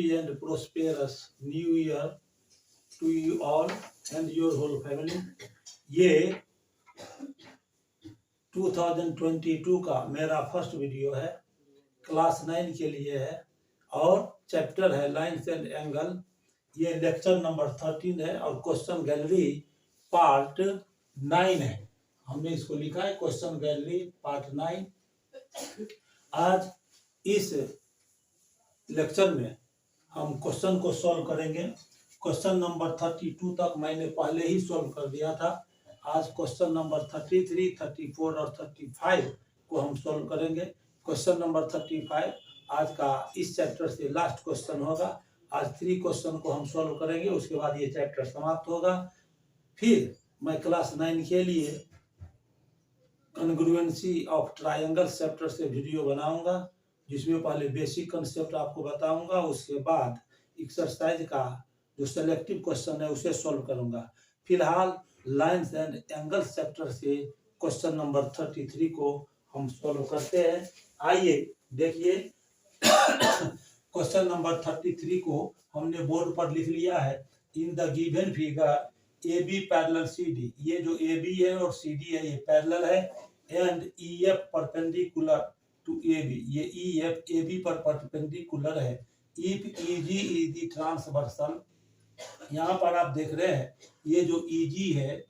happy and prosperous New Year to you all and your whole family. ये 2022 का मेरा first video है, class 9 के लिए है और चैप्टर है लाइन्स एंड एंगल। ये लेक्चर नंबर 13 है और क्वेश्चन गैलरी पार्ट 9 है। हमने इसको लिखा है क्वेश्चन गैलरी पार्ट 9। आज इस लेक्चर में हम क्वेश्चन को सॉल्व करेंगे। क्वेश्चन नंबर 32 तक मैंने पहले ही सॉल्व कर दिया था। आज क्वेश्चन नंबर 33, 34 और 35 को हम सॉल्व करेंगे। क्वेश्चन नंबर 35 आज का इस चैप्टर से लास्ट क्वेश्चन होगा। आज 3 क्वेश्चन को हम सॉल्व करेंगे, उसके बाद ये चैप्टर समाप्त होगा। फिर मैं क्लास 9 के लिए कॉन्ग्रुएंसी ऑफ ट्रायंगल चैप्टर से वीडियो बनाऊंगा, जिसमें पहले बेसिक कंसेप्ट आपको बताऊंगा, उसके बाद एक्सरसाइज का जो सेलेक्टिव क्वेश्चन है उसे सॉल्व करूंगा। फिलहाल लाइन्स एंड एंगल्स चैप्टर से क्वेश्चन नंबर 33 को हम सॉल्व करते हैं। आइए देखिए, क्वेश्चन नंबर 33 को हमने बोर्ड पर लिख लिया है। In the given figure A B parallel C D, ये जो ए बी है और सी डी है ये पैरेलल है, and E F perpendicular to A B, ये ई एफ ए बी पर परपेंडिकुलर है। If E G is the transversal, यहाँ पर आप देख रहे हैं ये जो ई जी है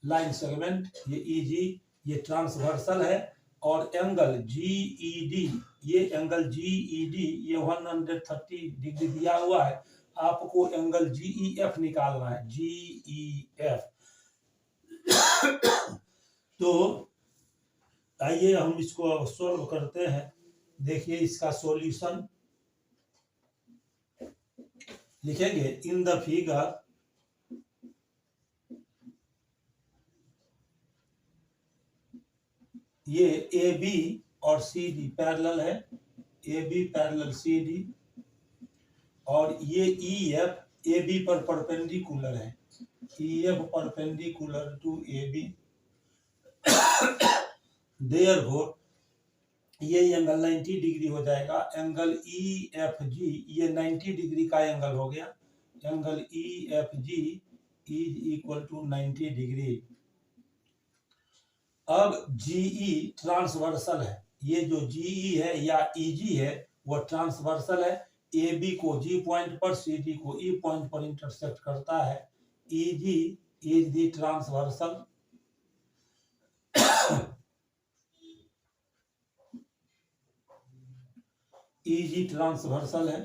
लाइन सेगमेंट, ये ई जी ये ट्रांसवर्सल है, और एंगल जी ई डी, ये एंगल जी ई डी ये 130 डिग्री दिया हुआ है। आपको एंगल जी ई एफ निकालना है, जी ई एफ। तो आइए हम इसको सॉल्व करते हैं। देखिए इसका सॉल्यूशन लिखेंगे। इन द फिगर ये ए बी और सी डी पैरेलल है, A B parallel C D, और ये ई एफ ए बी पर परपेंडिकुलर है, E F perpendicular to A B. Therefore ये एंगल 90 डिग्री हो जाएगा। एंगल ई एफ जी ये 90 डिग्री का एंगल हो गया। Angle E F G is equal to 90 degree. अब जीई ट्रांसवर्सल है, ये जो जीई है या ईजी है वो ट्रांसवर्सल है। ए बी को जी पॉइंट पर, सी डी को ई पॉइंट पर इंटरसेक्ट करता है। Easy is the transversal. Easy transversal है।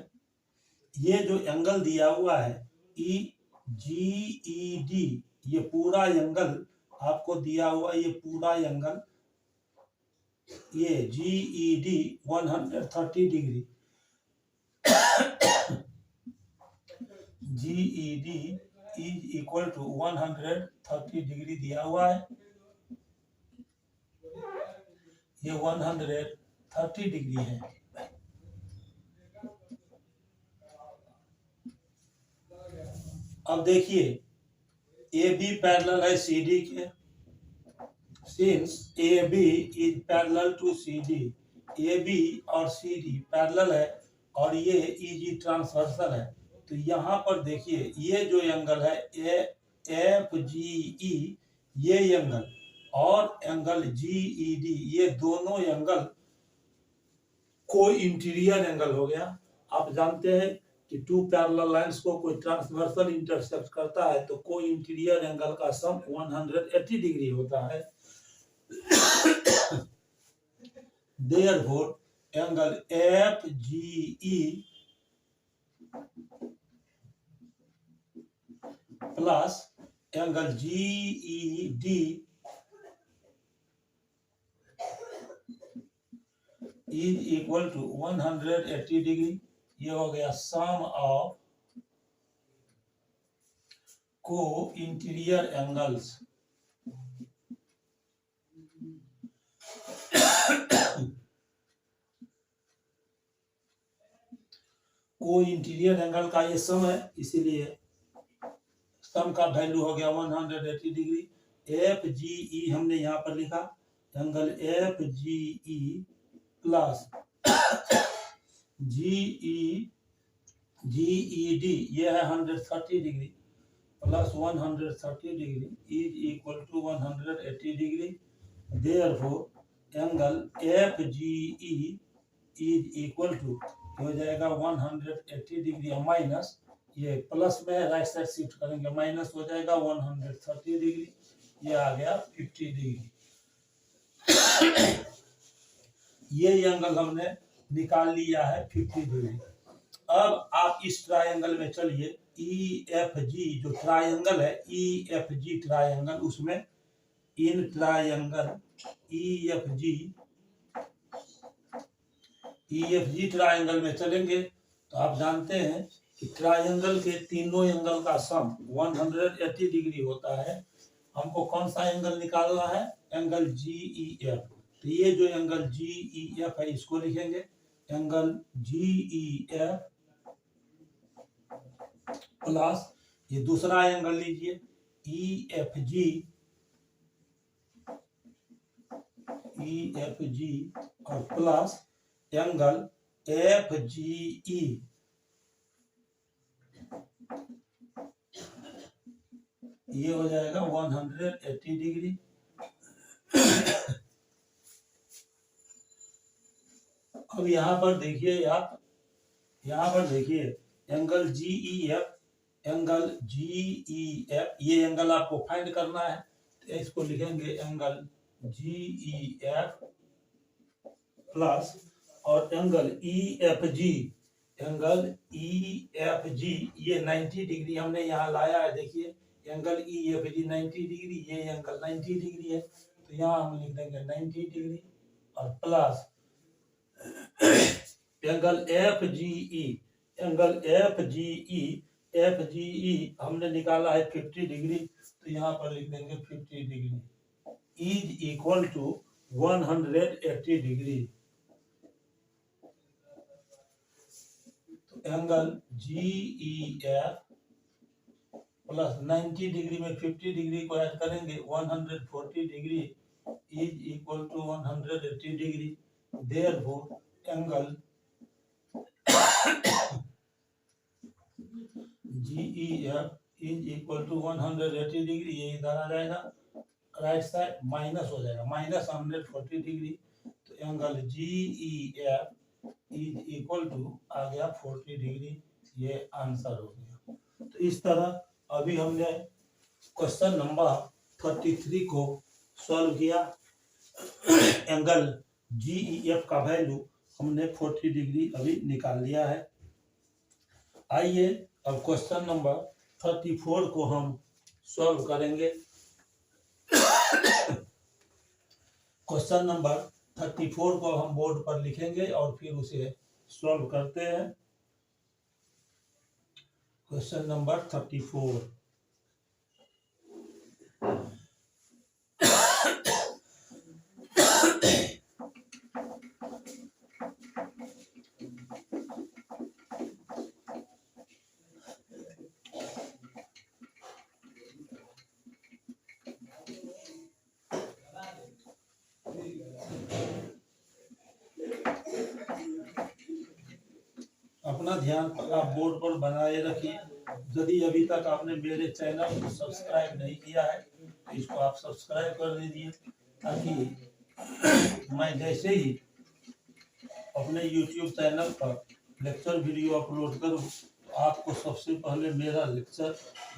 ये जो एंगल दिया हुआ है ई जी ई डी, ये पूरा एंगल आपको दिया हुआ, ये पूरा एंगल ये G E D 130 degree, G E D is equal to 130 degree दिया हुआ है। ये 130 डिग्री है। अब देखिए ए बी पैरेलल है सी डी के। Since A B is parallel to C D, A B और सी डी पैरेलल है और ये ई जी ट्रांसवर्सल है, तो यहाँ पर देखिए ये जो एंगल है ए एफ जी ई, ये एंगल और एंगल जी ई डी, ये दोनों एंगल को इंटीरियर एंगल हो गया। आप जानते हैं कि 2 पैरेलल लाइंस को कोई ट्रांसवर्सल इंटरसेक्ट करता है तो को इंटीरियर एंगल का सम 180 डिग्री होता है। Therefore angle F G E plus angle G E D is equal to 180 degree. ये हो गया sum of co interior angles. Co interior angle का ये सम है, इसीलिए सम का वैल्यू हो गया 180 डिग्री। एफ जी ई हमने यहाँ पर लिखा, angle F G E plus G E GED ये है 130 degree plus 130 degree is equal to 180 degree. Therefore angle FGE is equal to हो जाएगा 180 डिग्री माइनस ये प्लस में राइट साइड शिफ्ट करेंगे माइनस हो जाएगा 130 डिग्री ये आ गया 50 डिग्री। ये एंगल हमने निकाल लिया है 50 डिग्री। अब आप इस ट्रायंगल में चलिए EFG जो ट्रायंगल है EFG ट्रायंगल उसमें इन ट्रायंगल EFG ट्रायंगल में चलेंगे तो आप जानते हैं कि ट्रायंगल के तीनों एंगल का सम 180 डिग्री होता है। हमको कौन सा एंगल निकालना है एंगल GEF। तो ये जो एंगल GEF है इसको लिखेंगे एंगल GEF प्लस ये दूसरा एंगल लीजिए EFG और प्लस एंगल FGE ये हो जाएगा 180 डिग्री। अब यहाँ पर देखिए आप यहाँ पर देखिए एंगल GEF ये एंगल आपको फाइंड करना है तो इसको लिखेंगे एंगल GEF प्लस और एंगल EFG ये 90 डिग्री हमने यहाँ लाया है। देखिए एंगल EFG 90 डिग्री ये एंगल 90 डिग्री है तो यहाँ हम लिख देंगे 90 डिग्री और प्लस एंगल FGE हमने निकाला है 50 डिग्री तो यहाँ पर लिख देंगे 50 degree is equal to 180 degree. तो एंगल GEF प्लस 90 डिग्री में 50 डिग्री को ऐड करेंगे 140 degree is equal to 180 degree. Therefore angle GEF is equal to 180 degree ये इधर आ जाएगा राइट साइड माइनस हो जाएगा माइनस 140 डिग्री तो angle GEF is equal to आ गया 40 डिग्री ये आंसर हो गया। तो इस तरह अभी हमने क्वेश्चन नंबर 33 को सॉल्व किया। एंगल GEF का वैल्यू हमने 40 डिग्री अभी निकाल लिया है। आइए अब क्वेश्चन नंबर 34 को हम सॉल्व करेंगे। क्वेश्चन नंबर 34 को हम बोर्ड पर लिखेंगे और फिर उसे सॉल्व करते हैं। क्वेश्चन नंबर 34 अपना ध्यान आप बोर्ड पर बनाए रखिए। यदि अभी तक आपने मेरे चैनल को सब्सक्राइब नहीं किया है तो इसको आप सब्सक्राइब कर दीजिए ताकि मैं जैसे ही अपने YouTube चैनल पर लेक्चर वीडियो अपलोड करूं तो आपको सबसे पहले मेरा लेक्चर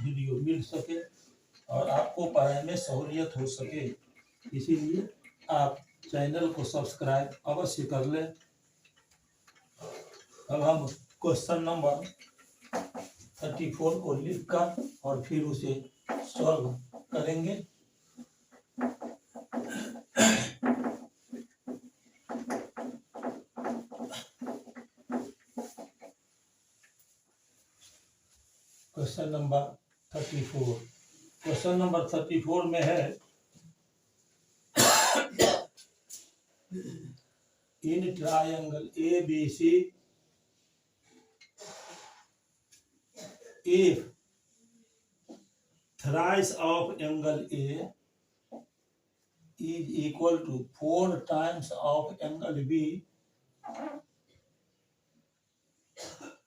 वीडियो मिल सके और आपको पढ़ाई में सहूलियत हो सके। इसीलिए आप चैनल को सब्सक्राइब अवश्य कर लें। अब हम क्वेश्चन नंबर 34 को लिखकर और फिर उसे सॉल्व करेंगे। क्वेश्चन नंबर 34 क्वेश्चन नंबर 34 में है in triangle ABC if thrice of angle A is equal to 4 times of angle B,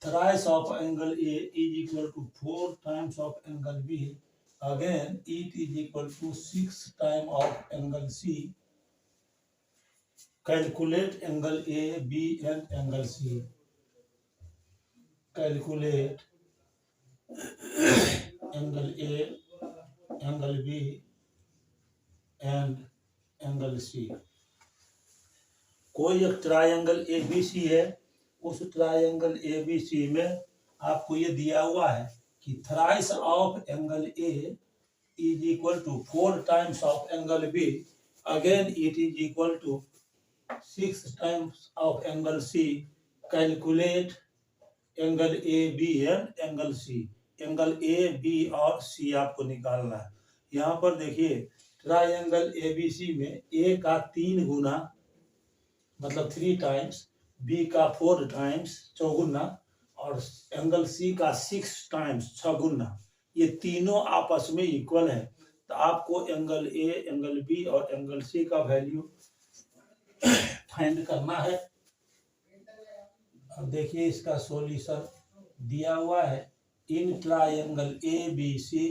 thrice of angle A is equal to 4 times of angle B. Again, it is equal to 6 times of angle C. Calculate angle A, B and angle C. Calculate angle A, angle B and angle C. कोई एक triangle ABC है, उस triangle ABC में आपको ये दिया हुआ है कि thrice of angle A is equal to 4 times of angle B. Again, it is equal to 6 times of angle C. Calculate angle A B and angle C. Angle A B और C आपको निकालना है. यहाँ पर देखिए triangle ABC में ए का 3 गुना मतलब 3 टाइम्स, बी का 4 टाइम्स चौगुना और एंगल सी का 6 टाइम्स 6 गुना. ये तीनों आपस में इक्वल है. तो आपको एंगल ए, एंगल बी और एंगल सी का वैल्यू फाइंड करना है. अब देखिए इसका सॉल्यूशन दिया हुआ है. In triangle A B C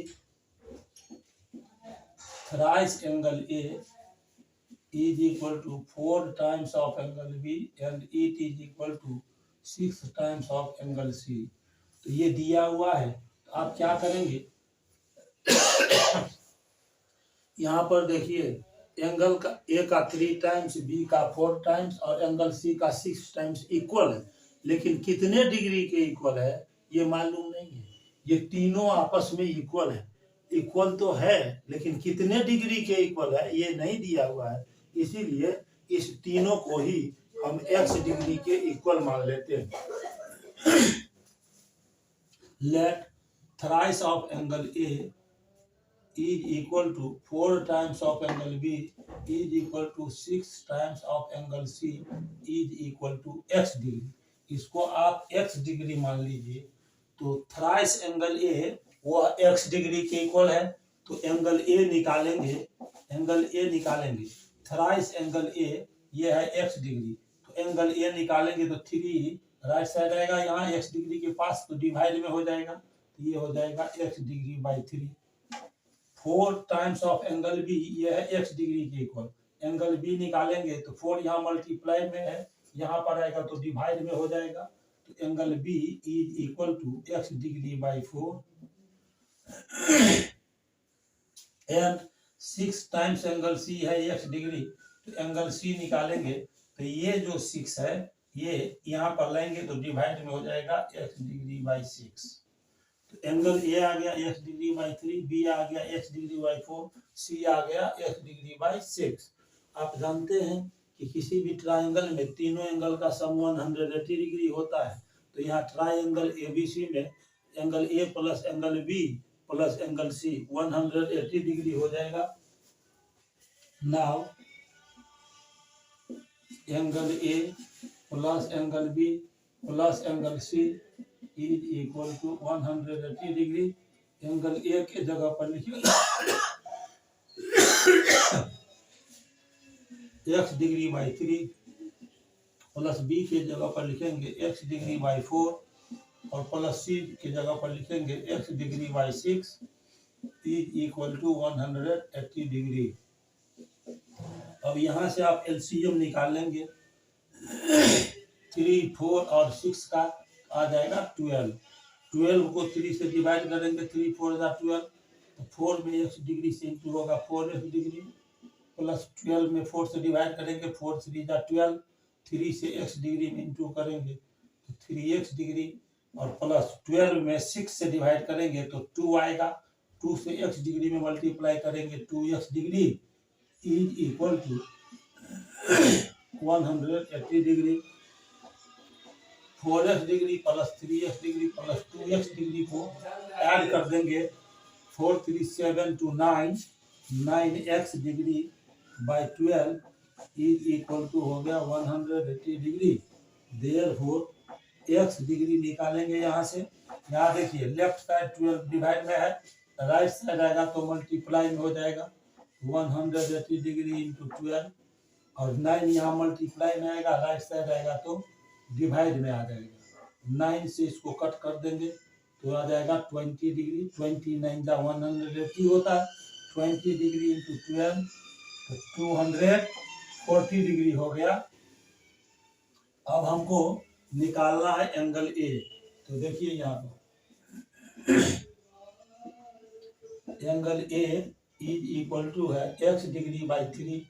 thrice angle A is equal to 4 times of angle B and it is equal to 6 times of angle C. तो ये दिया हुआ है. तो आप क्या करेंगे, यहाँ पर देखिए एंगल का ए का 3 टाइम्स, बी का 4 टाइम्स और एंगल सी का 6 टाइम्स इक्वल है. लेकिन कितने डिग्री के इक्वल है ये मालूम नहीं है. ये तीनों आपस में इक्वल है. इक्वल तो है लेकिन कितने डिग्री के इक्वल है ये नहीं दिया हुआ है. इसीलिए इस तीनों को ही हम x डिग्री के इक्वल मान लेते हैं. Let thrice of angle A is equal to 4 times of angle B is equal to 6 times of angle C is equal to x degree. इसको आप x डिग्री मान लीजिए. तो थ्राइस एंगल ए वह x डिग्री के इक्वल है. तो angle ए निकालेंगे, एंगल ए निकालेंगे. थ्राइस एंगल ए ये है x डिग्री. तो एंगल ए निकालेंगे तो 3 राइट साइड आएगा यहाँ x डिग्री के पास, तो डिवाइड में हो जाएगा. तो ये हो जाएगा x degree by 3. 4 times of angle B ये है x डिग्री के इक्वल. एंगल बी निकालेंगे तो 4 यहाँ मल्टीप्लाई में है, यहाँ पर आएगा तो डिवाइड में हो जाएगा. तो angle B is equal to x degree by 4 and 6 times angle C है x डिग्री. तो एंगल सी निकालेंगे तो ये जो 6 है ये यहाँ पर लाएंगे तो डिवाइड में हो जाएगा x डिग्री बाई 6. तो एंगल ए आ गया x डिग्री बाई 3, बी आ गया x डिग्री बाई 4, सी आ गया x डिग्री बाई 6. आप जानते हैं कि किसी भी ट्रायंगल में तीनों एंगल का सम 180 डिग्री होता है. तो यहाँ ट्रायंगल एबीसी में angle A plus angle B plus angle C 180 degree हो जाएगा. Now angle A plus angle B plus angle C is equal to 180 degree. Angle A के जगह पर लिखिए x degree by 3 plus B के जगह पर लिखेंगे x डिग्री बाई 4 और प्लस सी के जगह पर लिखेंगे x degree by 6 is equal to 180 degree. अब यहाँ से आप एलसीएम निकाल लेंगे. 3, 4 और 6 का आ जाएगा 12. 12 को 3 से डिवाइड करेंगे, 3 4 12. तो 4 में x डिग्री से इंटू होगा 4x डिग्री प्लस 12 में 4 से डिवाइड करेंगे, 4 3 12. 3 से x डिग्री में इंटू करेंगे तो 3x डिग्री और प्लस 12 में 6 से डिवाइड करेंगे तो 2 आएगा. 2 से x डिग्री में मल्टीप्लाई करेंगे 2x degree is equal to 180 degree. 4x degree plus 3x degree plus 2x degree को ऐड कर देंगे. 4 3 7 to 9, 9x degree by 12 is equal to हो गया 180 डिग्री. देयरफॉर x डिग्री निकालेंगे यहाँ से. यहाँ देखिए लेफ्ट साइड 12 डिवाइड में है, राइट साइड आएगा तो मल्टीप्लाई में हो जाएगा 180 डिग्री इंटू 12 और 9 यहाँ मल्टीप्लाई में आएगा, राइट साइड आएगा तो डिवाइड में आ जाएगा. 9 से इसको कट कर देंगे तो आ जाएगा 20 डिग्री। 29 जा 180 होता है, 20 डिग्री इंटू 12 तो 240 डिग्री हो गया। अब हमको निकालना है एंगल ए। तो देखिए यहाँ पर angle A is equal to है x डिग्री बाई 3।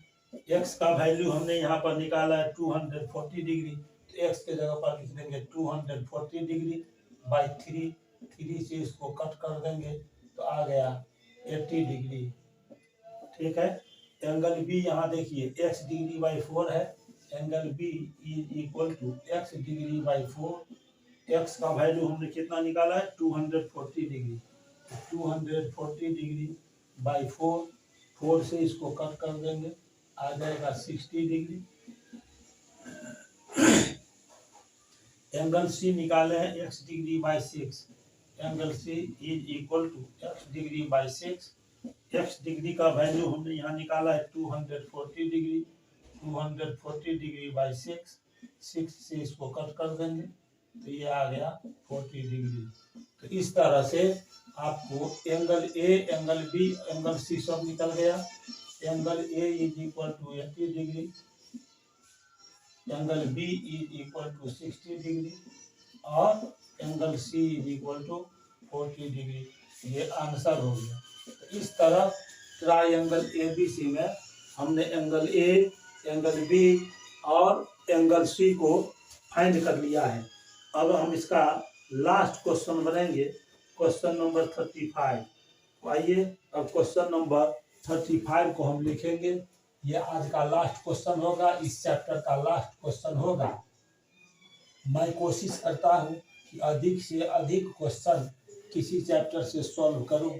x का वैल्यू हमने यहाँ पर निकाला है 240 डिग्री, तो x के जगह पर लिख देंगे 240 डिग्री बाई 3। 3 से इसको कट कर देंगे तो आ गया 80 डिग्री। ठीक है। एंगल बी यहाँ देखिए x डिग्री बाई 4 है, angle B is equal to x degree by 4। x का वैल्यू हमने कितना निकाला है 240 डिग्री। 240 डिग्री बाई 4, 4 से इसको कट कर देंगे आ जाएगा 60 डिग्री। एंगल सी निकाले हैं x degree by 6। Angle C is equal to x degree by 6। x degree का वैल्यू हमने यहाँ निकाला है 240 डिग्री। 240 डिग्री बाई 6, 6 से इसको कट कर देंगे तो ये आ गया 40 डिग्री। तो इस तरह से आपको angle A, angle B, angle C सब निकल गया। Angle A is equal to 80 degree, angle B is equal to 60 degree और angle C is equal to 40 degree. ये आंसर हो गया। तो इस तरह ट्रायंगल एबीसी में हमने एंगल ए, एंगल बी और एंगल सी को फाइंड कर लिया है। अब हम इसका लास्ट क्वेश्चन बनेंगे, क्वेश्चन नंबर 35। तो आइए अब क्वेश्चन नंबर 35 को हम लिखेंगे। ये आज का लास्ट क्वेश्चन होगा, इस चैप्टर का लास्ट क्वेश्चन होगा। मैं कोशिश करता हूँ कि अधिक से अधिक क्वेश्चन किसी चैप्टर से सॉल्व करूँ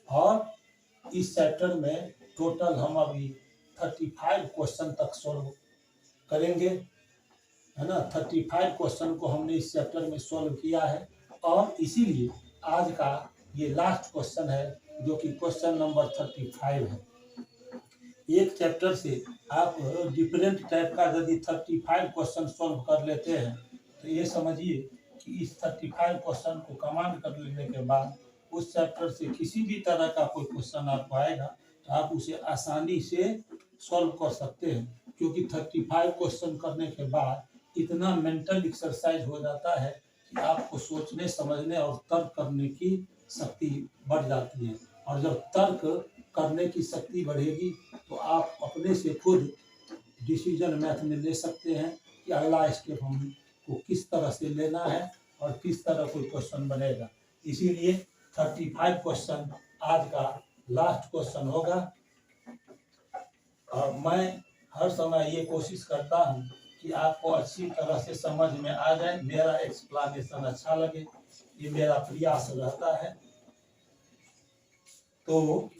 और इस चैप्टर में टोटल हम अभी 35 क्वेश्चन तक सॉल्व करेंगे, है ना। 35 क्वेश्चन को हमने इस चैप्टर में सॉल्व किया है और इसीलिए आज का ये लास्ट क्वेश्चन है जो कि क्वेश्चन नंबर 35 है। एक चैप्टर से आप डिफरेंट टाइप का यदि 35 क्वेश्चन सॉल्व कर लेते हैं तो ये समझिए कि इस 35 क्वेश्चन को कमांड कर लेने के बाद उस चैप्टर से किसी भी तरह का कोई क्वेश्चन आपको आएगा तो आप उसे आसानी से सॉल्व कर सकते हैं, क्योंकि 35 क्वेश्चन करने के बाद इतना मेंटल एक्सरसाइज हो जाता है कि आपको सोचने, समझने और तर्क करने की शक्ति बढ़ जाती है। और जब तर्क करने की शक्ति बढ़ेगी तो आप अपने से खुद डिसीजन मैथ में ले सकते हैं कि अगला स्टेप हमको किस तरह से लेना है और किस तरह कोई क्वेश्चन बनेगा। इसीलिए 35 क्वेश्चन आज का लास्ट क्वेश्चन होगा। और मैं हर समय ये कोशिश करता हूँ कि आपको अच्छी तरह से समझ में आ जाए, मेरा एक्सप्लेनेशन अच्छा लगे, ये मेरा प्रयास रहता है। तो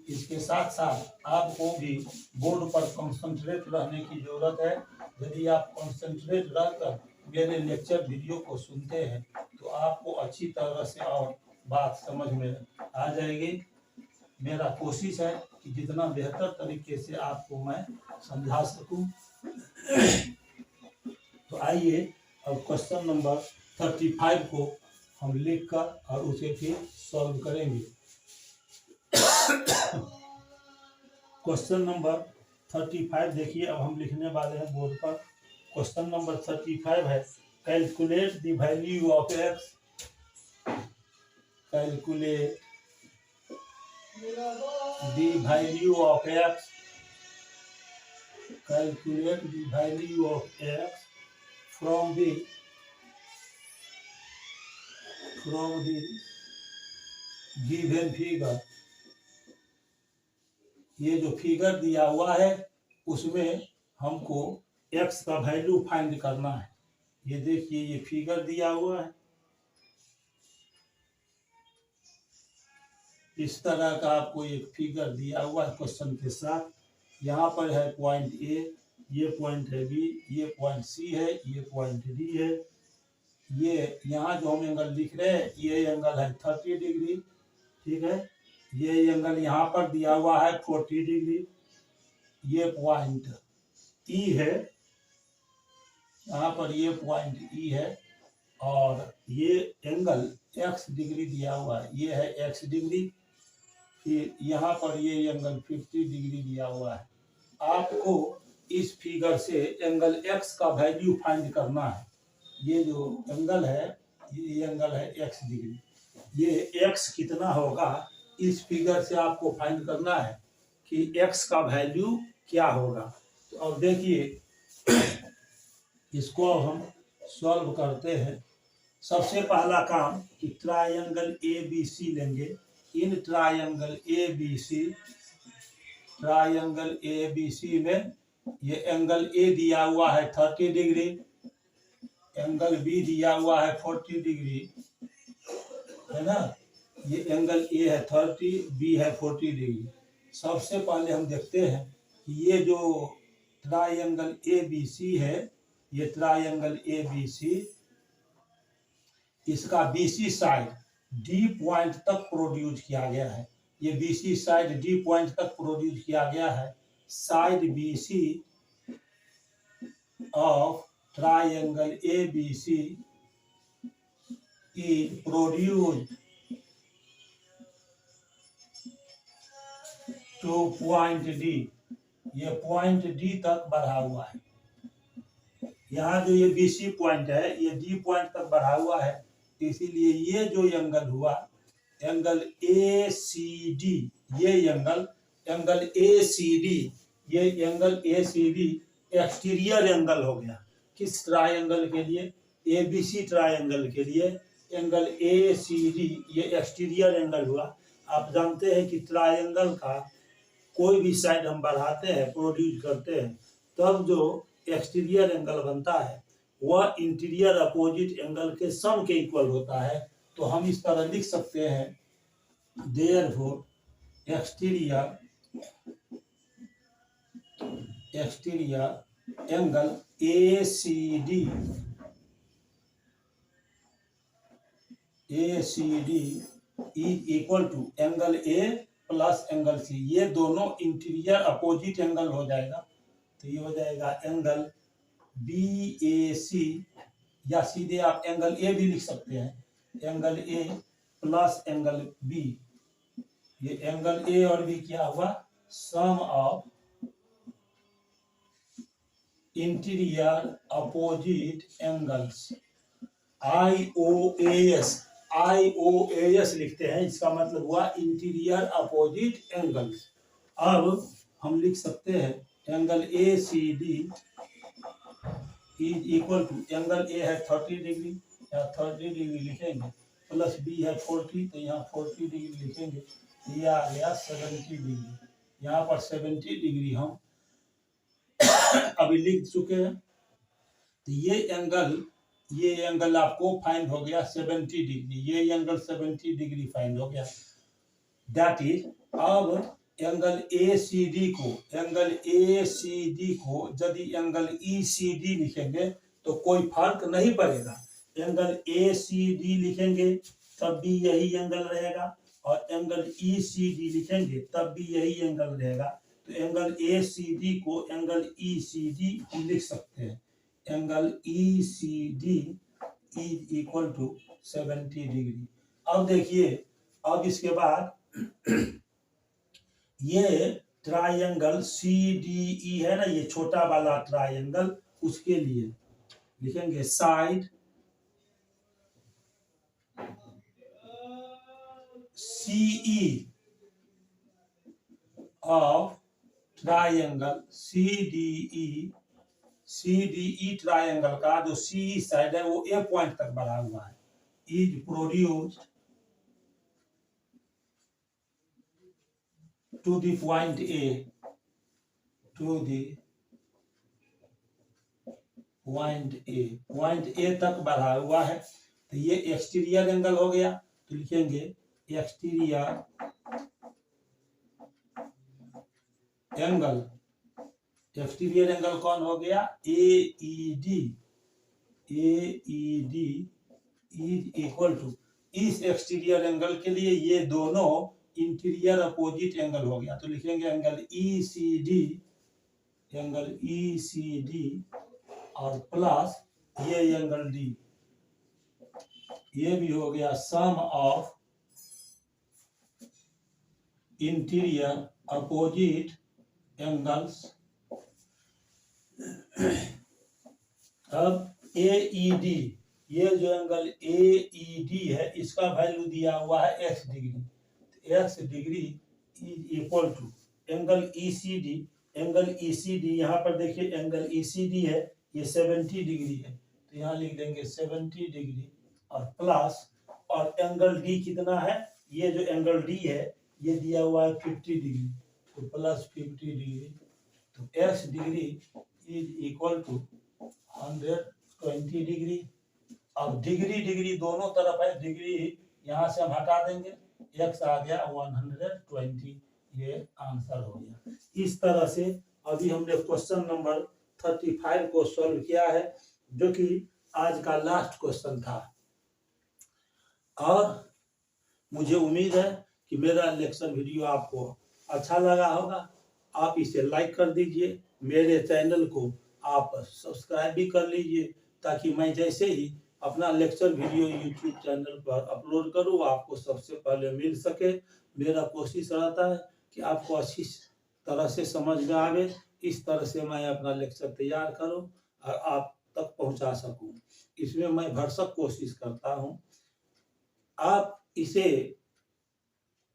इसके साथ साथ आपको भी बोर्ड पर कंसंट्रेट रहने की जरूरत है। यदि आप कंसंट्रेट रहकर मेरे लेक्चर वीडियो को सुनते हैं तो आपको अच्छी तरह से और बात समझ में आ जाएगी। मेरा कोशिश है कि जितना बेहतर तरीके से आपको मैं समझा सकूं। तो आइए अब क्वेश्चन नंबर 35 को हम लिखकर और उसे फिर सॉल्व करेंगे। क्वेश्चन नंबर 35 देखिए, अब हम लिखने वाले हैं बोर्ड पर। क्वेश्चन नंबर 35 है, calculate the value of x, calculate the value of x, calculate the value of x from the given figure। ये जो फिगर दिया हुआ है उसमें हमको x का वैल्यू फाइंड करना है। ये देखिए ये फिगर दिया हुआ है, इस तरह का आपको एक फिगर दिया हुआ है क्वेश्चन के साथ। यहाँ पर है पॉइंट ए, ये पॉइंट है बी, ये पॉइंट सी है, ये पॉइंट डी है। ये यहाँ जो हम एंगल लिख रहे हैं ये एंगल है 30 डिग्री, ठीक है। ये एंगल यहाँ पर दिया हुआ है 40 डिग्री। ये पॉइंट ई है, यहाँ पर ये पॉइंट ई है और ये एंगल x डिग्री दिया हुआ है, ये है x डिग्री, फिर यहाँ पर ये एंगल 50 डिग्री दिया हुआ है। आपको इस फिगर से एंगल x का वैल्यू फाइंड करना है। ये जो एंगल है, ये एंगल है x डिग्री, ये x कितना होगा इस फिगर से आपको फाइंड करना है कि x का वैल्यू क्या होगा। तो अब देखिए इसको अब हम सॉल्व करते हैं। सबसे पहला काम कि ट्रायंगल ए बी सी लेंगे। इन ट्रायंगल ए बी सी में ये एंगल ए दिया हुआ है 30 डिग्री, एंगल बी दिया हुआ है 40 डिग्री, है ना। ये एंगल ए है 30, बी है 40 डिग्री। सबसे पहले हम देखते हैं कि ये जो ट्रायंगल ए बी सी है, ये ट्रायंगल ए बी सी, इसका बीसी साइड डी पॉइंट तक प्रोड्यूस किया गया है। ये बीसी साइड डी पॉइंट तक प्रोड्यूस किया गया है। Side BC of triangle A B C is produced to point D. ये पॉइंट डी तक बढ़ा हुआ है। यहाँ जो ये बीसी पॉइंट है ये डी पॉइंट तक बढ़ा हुआ है, इसीलिए ये जो एंगल हुआ एंगल ए सी डी, ये एंगल ए सी डी, ये angle A C D exterior angle हो गया। किस ट्रायंगल के लिए? एबीसी ट्रायंगल के लिए एंगल ए सी डी ये एक्सटीरियर एंगल हुआ। आप जानते हैं कि ट्रायंगल का कोई भी साइड हम बढ़ाते हैं, प्रोड्यूस करते हैं, तब जो एक्सटीरियर एंगल बनता है वह इंटीरियर अपोजिट एंगल के सम के इक्वल होता है। तो हम इस तरह लिख सकते हैं, therefore exterior angle A C D is equal to angle A plus angle C. ये दोनों इंटीरियर अपोजिट एंगल हो जाएगा, तो ये हो जाएगा एंगल बी ए सी, या सीधे आप एंगल ए भी लिख सकते हैं, angle A plus angle B. ये एंगल ए और बी क्या हुआ? Sum of interior opposite angles, IOAS लिखते हैं, इसका मतलब हुआ इंटीरियर अपोजिट एंगल्स। अब हम लिख सकते हैं angle A C D is equal to, angle A है 30 डिग्री, या 30 डिग्री लिखेंगे, प्लस बी है 40, तो यहाँ 40 डिग्री लिखेंगे, ये आ गया 70 डिग्री। यहाँ पर 70 डिग्री हम अभी लिख चुके हैं। तो ये एंगल आपको फाइंड हो गया 70 डिग्री, ये एंगल 70 डिग्री फाइंड हो गया। दैट इज, अब एंगल ए सी डी को यदि एंगल ई सी डी लिखेंगे तो कोई फर्क नहीं पड़ेगा। एंगल ए सी डी लिखेंगे तब भी यही एंगल रहेगा, और एंगल ई सी डी लिखेंगे तब भी यही एंगल रहेगा। तो एंगल ए सी डी को एंगल ई सी डी हम लिख सकते हैं, angle E C D is equal to 70 degree. अब देखिए, अब इसके बाद ये ट्रायंगल सी डी ई है ना, ये छोटा वाला ट्रायंगल, उसके लिए लिखेंगे side CE of triangle CDE triangle का जो CE साइड है वो ए पॉइंट तक बढ़ा हुआ है, is produced to the point A तक बढ़ा हुआ है। तो ये एक्सटीरियर एंगल हो गया, तो लिखेंगे एक्सटीरियर एंगल कौन हो गया? AED इज इक्वल टू, इस एक्सटीरियर एंगल के लिए ये दोनों इंटीरियर अपोजिट एंगल हो गया, तो लिखेंगे एंगल ECD और प्लस ये एंगल D। ये भी हो गया sum of interior opposite angles. अब AED, ये जो एंगल AED है इसका वैल्यू दिया हुआ है x degree. x degree is equal to angle ECD। Angle ECD यहाँ पर देखिए एंगल ECD है, ये 70 डिग्री है, तो यहाँ लिख देंगे 70 डिग्री और प्लस, और एंगल D कितना है, ये जो एंगल D है ये दिया हुआ है 50 डिग्री, तो प्लस 50 डिग्री, तो x degree is equal to 120 degree. अब डिग्री डिग्री दोनों तरफ है, डिग्री यहाँ से हम हटा देंगे, x आ गया 120, ये आंसर हो गया। इस तरह से अभी हमने क्वेश्चन नंबर 35 को सॉल्व किया है, जो कि आज का लास्ट क्वेश्चन था। और मुझे उम्मीद है कि मेरा लेक्चर वीडियो आपको अच्छा लगा होगा। आप इसे लाइक कर दीजिए, मेरे चैनल को आप सब्सक्राइब भी कर लीजिए, ताकि मैं जैसे ही अपना लेक्चर वीडियो यूट्यूब चैनल पर अपलोड करूँ आपको सबसे पहले मिल सके। मेरा कोशिश रहता है कि आपको अच्छी तरह से समझ में आवे, इस तरह से मैं अपना लेक्चर तैयार करूं और आप तक पहुंचा सकूं, इसमें मैं भरसक कोशिश करता हूं। आप इसे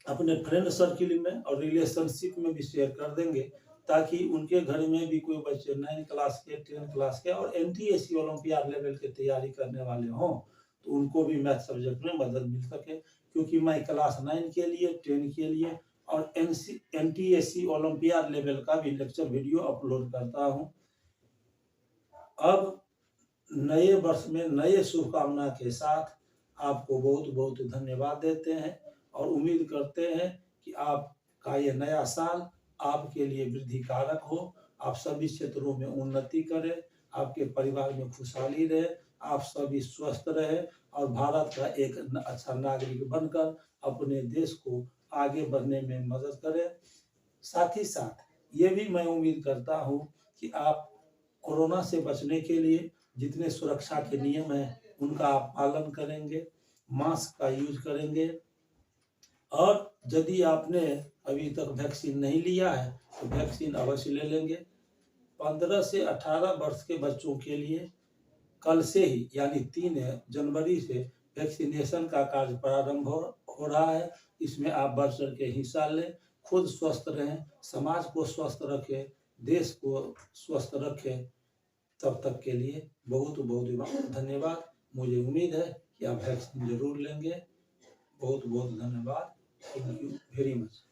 अपने फ्रेंड सर्किल में और रिलेशनशिप में भी शेयर कर देंगे, ताकि उनके घर में भी कोई बच्चे 9 क्लास के, 10 क्लास के और NTSC ओलंपियाड लेवल की तैयारी करने वाले हों, तो उनको भी मैथ सब्जेक्ट में मदद मिल सके। क्योंकि मैं क्लास 9 के लिए, 10 के लिए और NTSC ओलंपियाड लेवल का भी लेक्चर वीडियो अपलोड करता हूं। अब नए वर्ष में नए शुभकामना के साथ आपको बहुत बहुत धन्यवाद देते हैं और उम्मीद करते हैं कि आपका ये नया साल आपके लिए वृद्धि कारक हो, आप सभी क्षेत्रों में उन्नति करें, आपके परिवार में खुशहाली रहे, आप सभी स्वस्थ रहे और भारत का एक अच्छा नागरिक बनकर अपने देश को आगे बढ़ने में मदद करें। साथ ही साथ ये भी मैं उम्मीद करता हूँ कि आप कोरोना से बचने के लिए जितने सुरक्षा के नियम हैं उनका आप पालन करेंगे, मास्क का यूज करेंगे, और यदि आपने अभी तक वैक्सीन नहीं लिया है तो वैक्सीन अवश्य ले लेंगे। 15 से 18 वर्ष के बच्चों के लिए कल से ही यानी 3 जनवरी से वैक्सीनेशन का कार्य प्रारंभ हो रहा है। इसमें आप बढ़ चढ़ के हिस्सा लें, खुद स्वस्थ रहें, समाज को स्वस्थ रखें, देश को स्वस्थ रखें। तब तक के लिए बहुत बहुत धन्यवाद। मुझे उम्मीद है कि आप वैक्सीन जरूर लेंगे। बहुत बहुत धन्यवाद। Thank you very much.